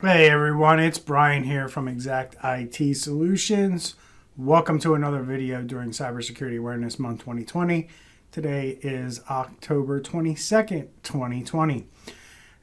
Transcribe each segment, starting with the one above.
Hey everyone, it's Bryan here from Xact IT Solutions. Welcome to another video during Cybersecurity Awareness Month 2020. Today is October 22nd, 2020.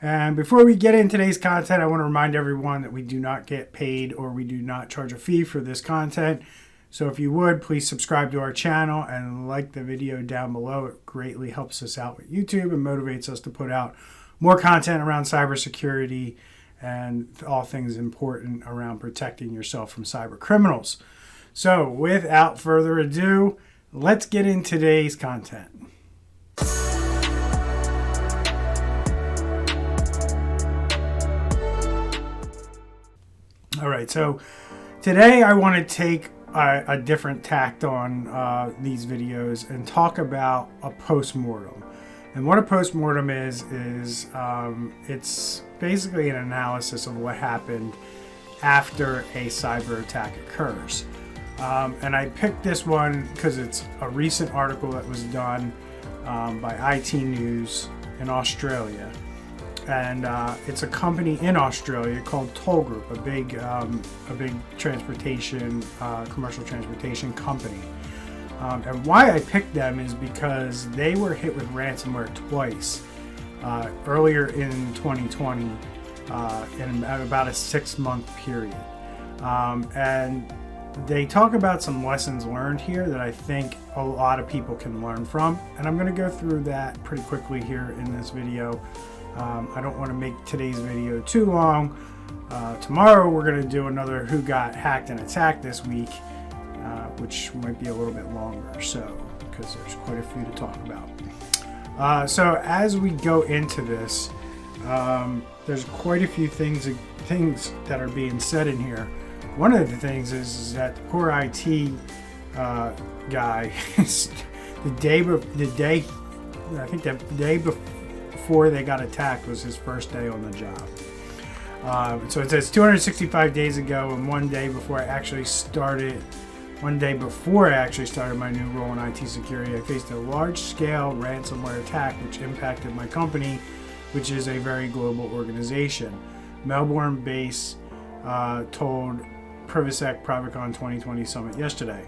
And before we get into today's content, I want to remind everyone that we do not get paid or we do not charge a fee for this content. So if you would, please subscribe to our channel and like the video down below. It greatly helps us out with YouTube and motivates us to put out more content around cybersecurity and all things important around protecting yourself from cyber criminals. So without further ado, let's get into today's content. All right, so today I want to take a different tact on these videos and talk about a postmortem. And what a postmortem is it's basically an analysis of what happened after a cyber attack occurs. And I picked this one because it's a recent article that was done by IT News in Australia. And it's a company in Australia called Toll Group, a big transportation, commercial transportation company. And why I picked them is because they were hit with ransomware twice earlier in 2020 in about a 6-month period. And they talk about some lessons learned here that I think a lot of people can learn from. And I'm going to go through that pretty quickly here in this video. I don't want to make today's video too long. Tomorrow we're going to do another Who Got Hacked and Attacked this week. Which might be a little bit longer, so because there's quite a few to talk about. So as we go into this, there's quite a few things that are being said in here. One of the things is that the poor IT guy, the day before they got attacked was his first day on the job. So it says 265 days ago, and one day before I actually started my new role in IT security, I faced a large-scale ransomware attack which impacted my company, which is a very global organization. Melbourne-based told Privacy Provicon 2020 Summit yesterday.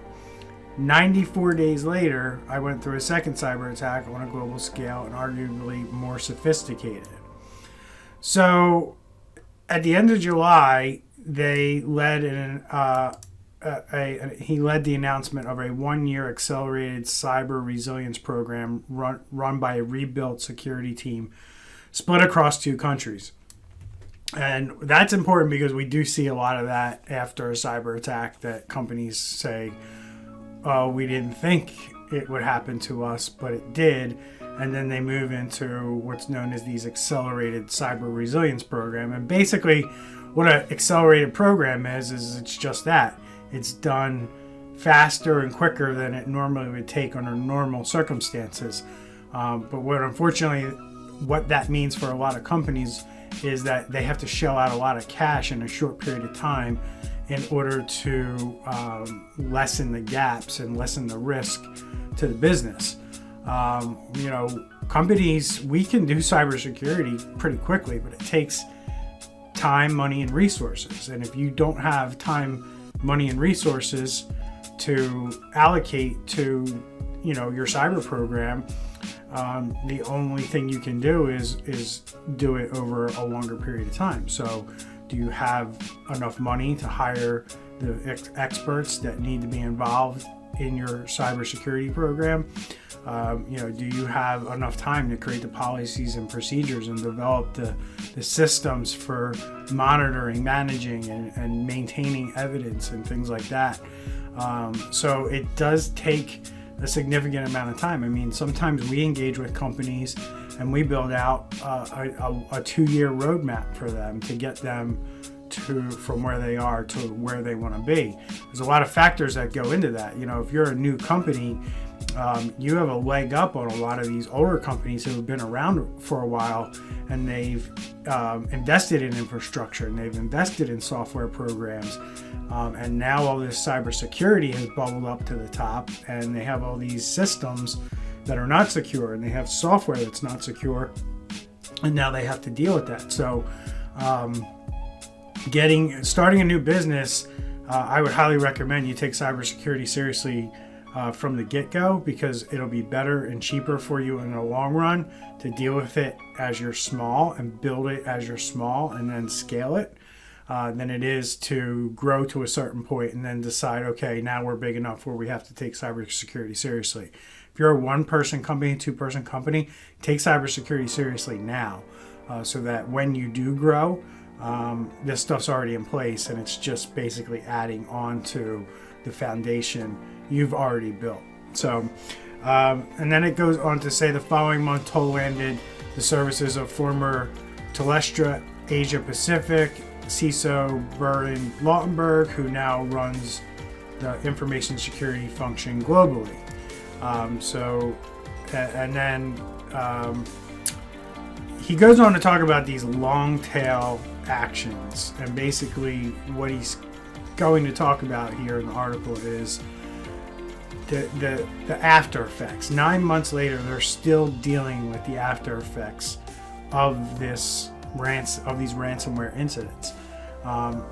94 days later, I went through a second cyber attack on a global scale and arguably more sophisticated. So, at the end of July, they led he led the announcement of a 1-year accelerated cyber resilience program run by a rebuilt security team split across 2 countries. And that's important because we do see a lot of that after a cyber attack, that companies say, oh, we didn't think it would happen to us, but it did. And then they move into what's known as these accelerated cyber resilience program. And basically what an accelerated program is it's just that. It's done faster and quicker than it normally would take under normal circumstances. But what that means for a lot of companies is that they have to shell out a lot of cash in a short period of time in order to lessen the gaps and lessen the risk to the business. Companies, we can do cybersecurity pretty quickly, but it takes time, money, and resources. And if you don't have time, money, and resources to allocate to your cyber program, the only thing you can do is do it over a longer period of time. So do you have enough money to hire the experts that need to be involved in your cybersecurity program? Do you have enough time to create the policies and procedures and develop the systems for monitoring, managing, and maintaining evidence and things like that? So it does take a significant amount of time. I mean, sometimes we engage with companies and we build out a 2-year roadmap for them to get them from where they are to where they want to be. There's a lot of factors that go into that. If you're a new company, you have a leg up on a lot of these older companies who have been around for a while, and they've invested in infrastructure and they've invested in software programs, and now all this cybersecurity has bubbled up to the top, and they have all these systems that are not secure, and they have software that's not secure, and now they have to deal with that. So starting a new business, I would highly recommend you take cybersecurity seriously from the get-go, because it'll be better and cheaper for you in the long run to deal with it as you're small and build it as you're small and then scale it than it is to grow to a certain point and then decide, okay, now we're big enough where we have to take cybersecurity seriously. If you're a one-person company, two-person company, take cybersecurity seriously now so that when you do grow, this stuff's already in place and it's just basically adding on to the foundation you've already built. So, and then it goes on to say the following month, Toll landed the services of former Telestra Asia Pacific CISO Bryan who now runs the information security function globally. And then he goes on to talk about these long-tail actions, and basically what he's going to talk about here in the article is the after effects. 9 months later, they're still dealing with the after effects of these ransomware incidents.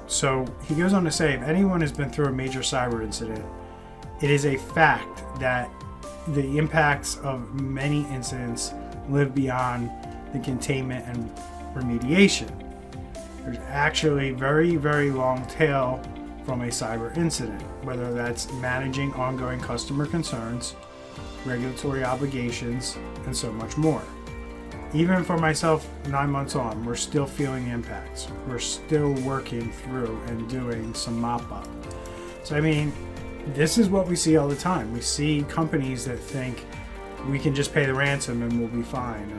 So he goes on to say, if anyone has been through a major cyber incident, it is a fact that the impacts of many incidents live beyond the containment and remediation. There's actually very, very long tail from a cyber incident, whether that's managing ongoing customer concerns, regulatory obligations, and so much more. Even for myself, 9 months on, we're still feeling the impacts. We're still working through and doing some mop-up. So, I mean, this is what we see all the time. We see companies that think we can just pay the ransom and we'll be fine,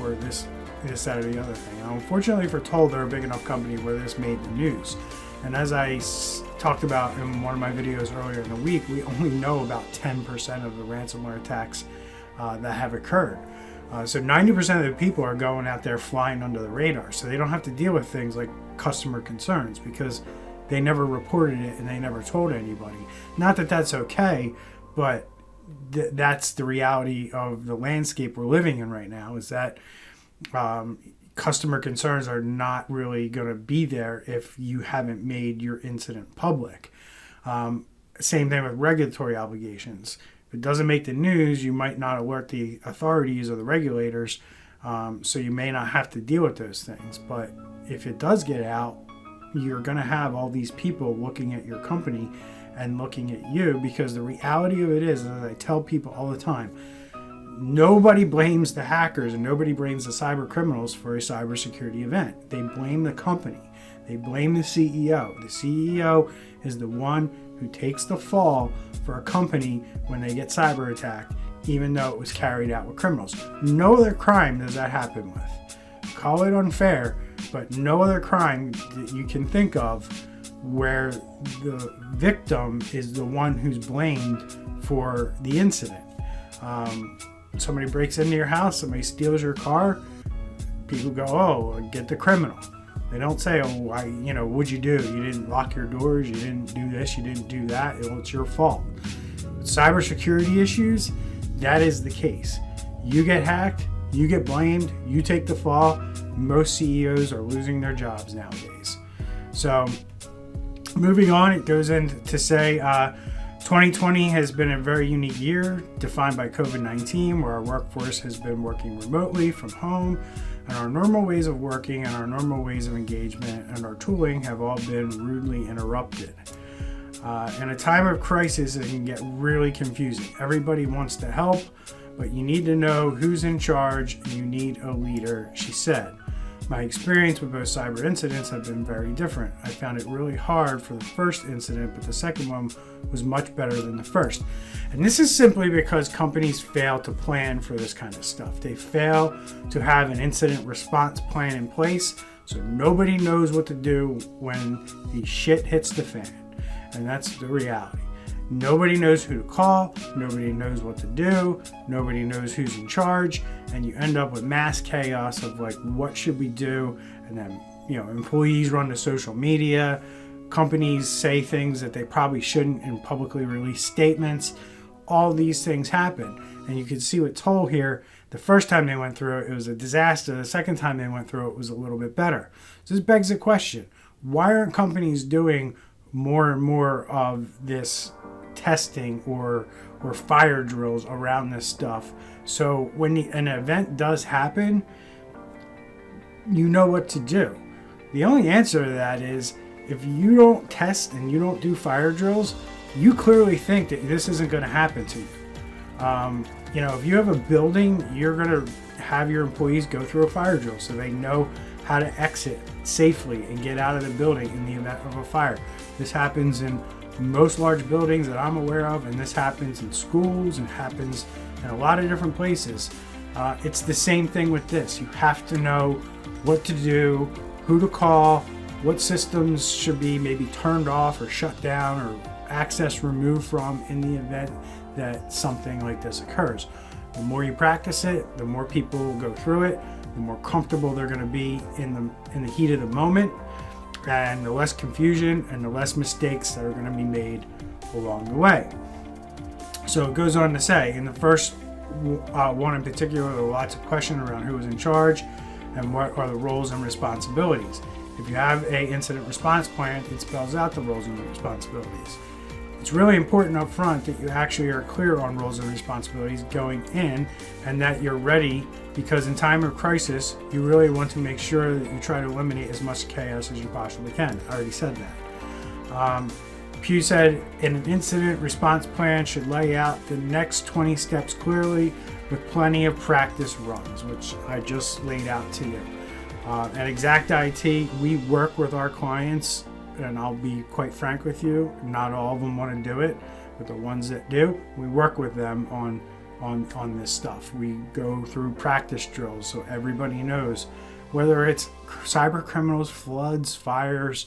or this, that, or the other thing. Now, unfortunately for Toll, they're a big enough company where this made the news. And as I talked about in one of my videos earlier in the week, we only know about 10% of the ransomware attacks that have occurred. So 90% of the people are going out there flying under the radar. So they don't have to deal with things like customer concerns because they never reported it and they never told anybody. Not that that's okay, but that's the reality of the landscape we're living in right now, is that customer concerns are not really going to be there if you haven't made your incident public. Same thing with regulatory obligations. If it doesn't make the news, you might not alert the authorities or the regulators, so you may not have to deal with those things. But if it does get out, you're going to have all these people looking at your company and looking at you, because the reality of it is, as I tell people all the time, nobody blames the hackers and nobody blames the cyber criminals for a cybersecurity event. They blame the company. They blame the CEO. The CEO is the one who takes the fall for a company when they get cyber attacked, even though it was carried out with criminals. No other crime does that happen with. Call it unfair, but no other crime that you can think of where the victim is the one who's blamed for the incident. Somebody breaks into your house, somebody steals your car, people go, oh, get the criminal. They don't say, oh, what'd you do? You didn't lock your doors, you didn't do this, you didn't do that. Well, it's your fault. Cybersecurity issues, that is the case. You get hacked, you get blamed, you take the fall. Most CEOs are losing their jobs nowadays. So, moving on, it goes in to say, 2020 has been a very unique year, defined by COVID-19, where our workforce has been working remotely from home, and our normal ways of working and our normal ways of engagement and our tooling have all been rudely interrupted. In a time of crisis, it can get really confusing. Everybody wants to help, but you need to know who's in charge and you need a leader, she said. My experience with both cyber incidents have been very different. I found it really hard for the first incident, but the second one was much better than the first. And this is simply because companies fail to plan for this kind of stuff. They fail to have an incident response plan in place, so nobody knows what to do when the shit hits the fan. And that's the reality. Nobody knows who to call, nobody knows what to do, nobody knows who's in charge, and you end up with mass chaos of like, what should we do? And then, employees run to social media, companies say things that they probably shouldn't in publicly released statements. All these things happen. And you can see with Toll here, the first time they went through it, it was a disaster. The second time they went through it was a little bit better. So this begs the question, why aren't companies doing more and more of this testing or fire drills around this stuff? So when an event does happen, you know what to do. The only answer to that is, if you don't test and you don't do fire drills, you clearly think that this isn't going to happen to you. If you have a building, you're going to have your employees go through a fire drill so they know how to exit safely and get out of the building in the event of a fire. This happens in most large buildings that I'm aware of, and this happens in schools and happens in a lot of different places. It's the same thing with this. You have to know what to do, who to call, what systems should be maybe turned off or shut down or access removed from in the event that something like this occurs. The more you practice it, the more people will go through it, the more comfortable they're going to be in the heat of the moment, and the less confusion and the less mistakes that are going to be made along the way. So it goes on to say, in the first one in particular, there were lots of questions around who was in charge and what are the roles and responsibilities. If you have an incident response plan, it spells out the roles and responsibilities. It's really important up front that you actually are clear on roles and responsibilities going in, and that you're ready, because in time of crisis, you really want to make sure that you try to eliminate as much chaos as you possibly can. I already said that. Pew said, an incident response plan should lay out the next 20 steps clearly with plenty of practice runs, which I just laid out to you. At Xact IT, we work with our clients, and I'll be quite frank with you, not all of them want to do it, but the ones that do, we work with them on this stuff. We go through practice drills so everybody knows, whether it's cyber criminals, floods, fires,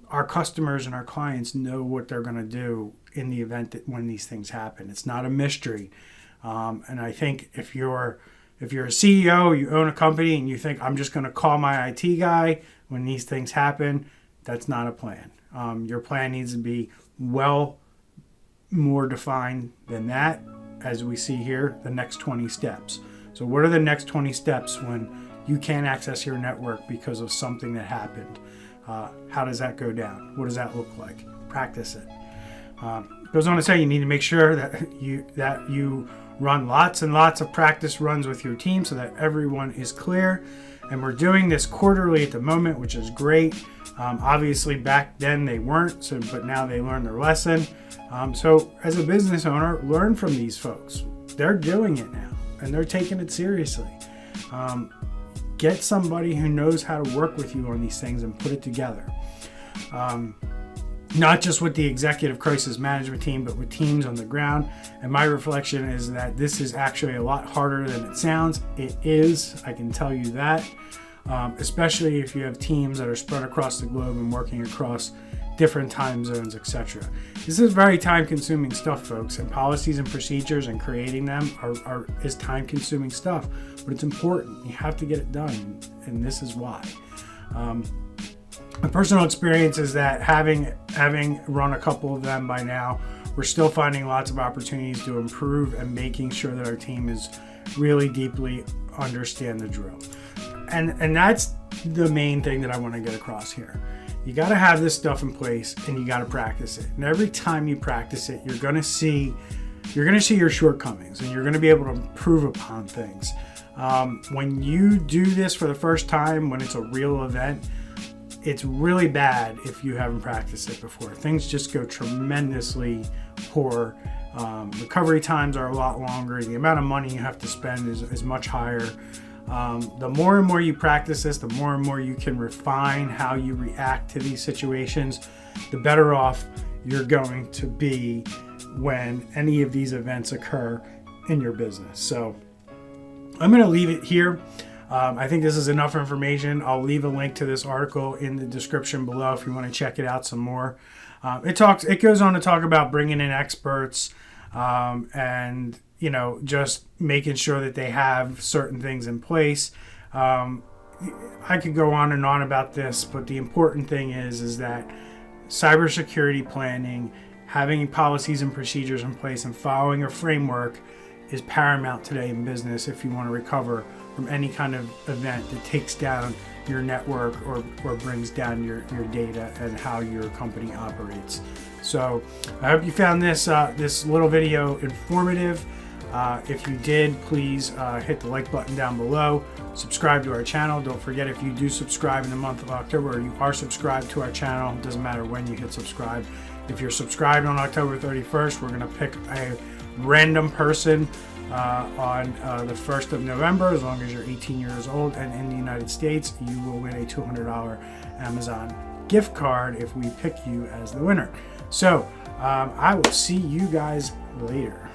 our customers and our clients know what they're going to do in the event that when these things happen. It's not a mystery. And I think if you're a CEO, you own a company, and you think, I'm just going to call my IT guy when these things happen, that's not a plan. Your plan needs to be well more defined than that, as we see here, the next 20 steps. So what are the next 20 steps when you can't access your network because of something that happened? How does that go down? What does that look like? Practice it. Goes on to say you need to make sure that you run lots and lots of practice runs with your team so that everyone is clear. And we're doing this quarterly at the moment, which is great. Obviously back then they weren't, but now they learned their lesson. So as a business owner, learn from these folks. They're doing it now and they're taking it seriously. Get somebody who knows how to work with you on these things and put it together. Not just with the executive crisis management team, but with teams on the ground. And my reflection is that this is actually a lot harder than it sounds. It is, I can tell you that, especially if you have teams that are spread across the globe and working across different time zones, etc. This is very time-consuming stuff, folks, and policies and procedures and creating them is time-consuming stuff, but it's important. You have to get it done, and this is why. My personal experience is that having run a couple of them by now, we're still finding lots of opportunities to improve and making sure that our team is really deeply understand the drill. And that's the main thing that I want to get across here. You got to have this stuff in place and you got to practice it. And every time you practice it, you're going to see your shortcomings and you're going to be able to improve upon things. When you do this for the first time, when it's a real event, it's really bad if you haven't practiced it before. Things just go tremendously poor. Recovery times are a lot longer. The amount of money you have to spend is much higher. The more and more you practice this, the more and more you can refine how you react to these situations, the better off you're going to be when any of these events occur in your business. So I'm going to leave it here. I think this is enough information. I'll leave a link to this article in the description below if you want to check it out some more. It goes on to talk about bringing in experts and just making sure that they have certain things in place. I could go on and on about this, but the important thing is that cybersecurity planning, having policies and procedures in place and following a framework is paramount today in business if you want to recover from any kind of event that takes down your network or brings down your data and how your company operates. So I hope you found this little video informative. If you did, please hit the like button down below. Subscribe to our channel. Don't forget, if you do subscribe in the month of October, or you are subscribed to our channel, it doesn't matter when you hit subscribe. If you're subscribed on October 31st, we're going to pick a random person on the 1st of November. As long as you're 18 years old and in the United States, you will win a $200 Amazon gift card if we pick you as the winner. So I will see you guys later.